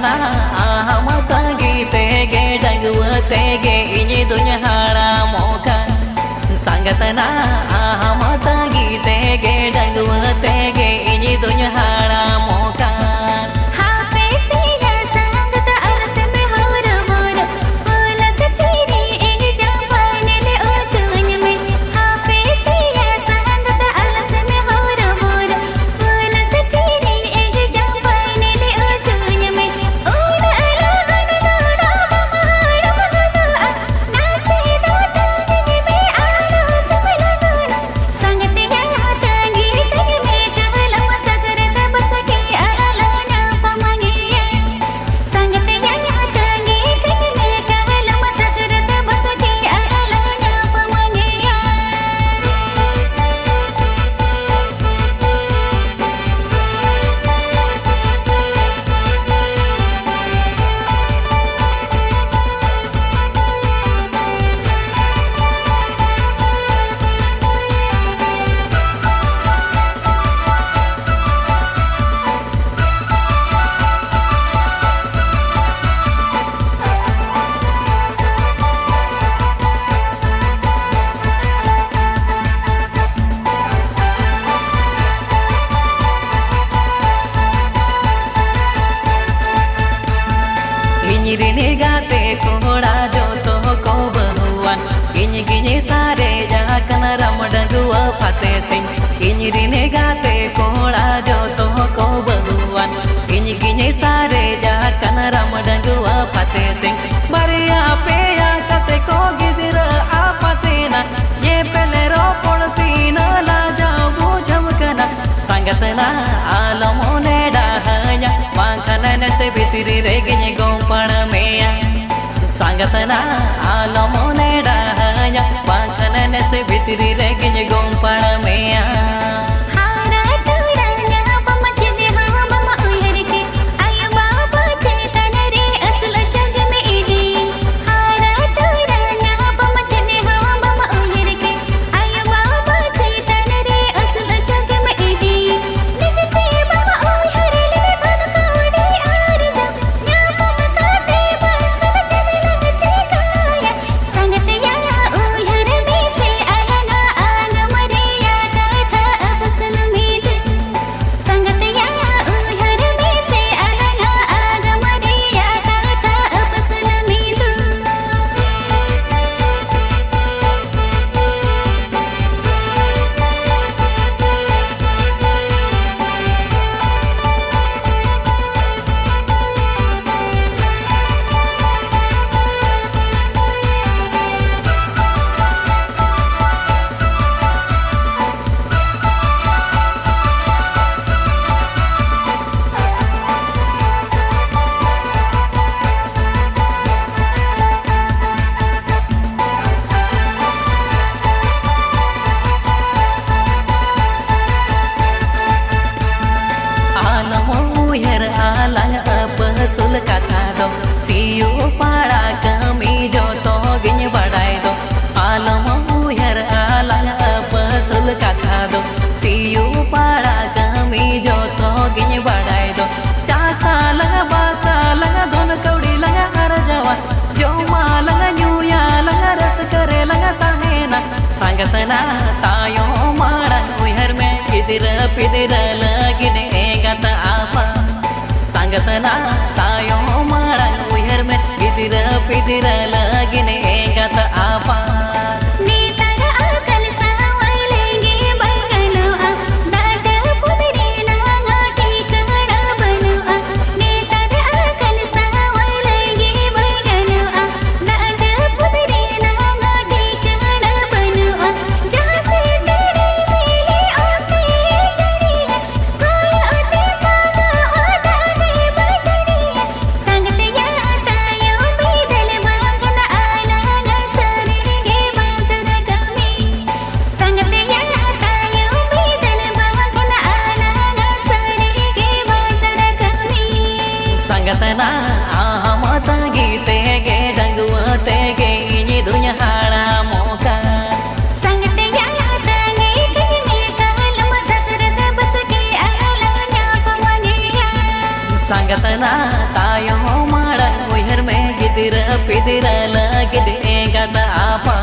संगतना आहमत गीते गे डंगवते गे इनी दुनिया हाड़ा मोका संगतना आहमत गीते गे डंगवते गे इनी दुनिया हाड़ा मोका गिनी गाते कोड़ा जो तो को बहुआन गिनी गिनी सारे जाकन रमडगुआ फते सिंह गिनी गिनी गाते कोड़ा जो तो को बहुआन गिनी गिनी सारे जाकन रमडगुआ फते सिंह बरिया पे या कते को गिदर आपते ना ये पहले रो पड़ती ना ला जाओ बुझम कना संगतना आलमोने डाहnya makanan se bitiri regnya gompana meya संगतना आलमोने डाहnya makanan se bitiri regnya gompana meya sul kata do siu para kami jo to gin badai do alam uyar alang apa sul kata do siu para kami jo to gin badai do chasa langa basa langa don kaudi langa har jawa jo ma langa nyuya langa ras kare langa tahena sangatana tayo marang uyar me idira pidira lagine gata apa संगतना तायो Marang उहर में गिदिरा पिदिरा लगने गत आपा संगत या तायो भी दल मांग सांगतना तायो माड़ंग उहर में गिदिर पिदिर लगिद एगत आपा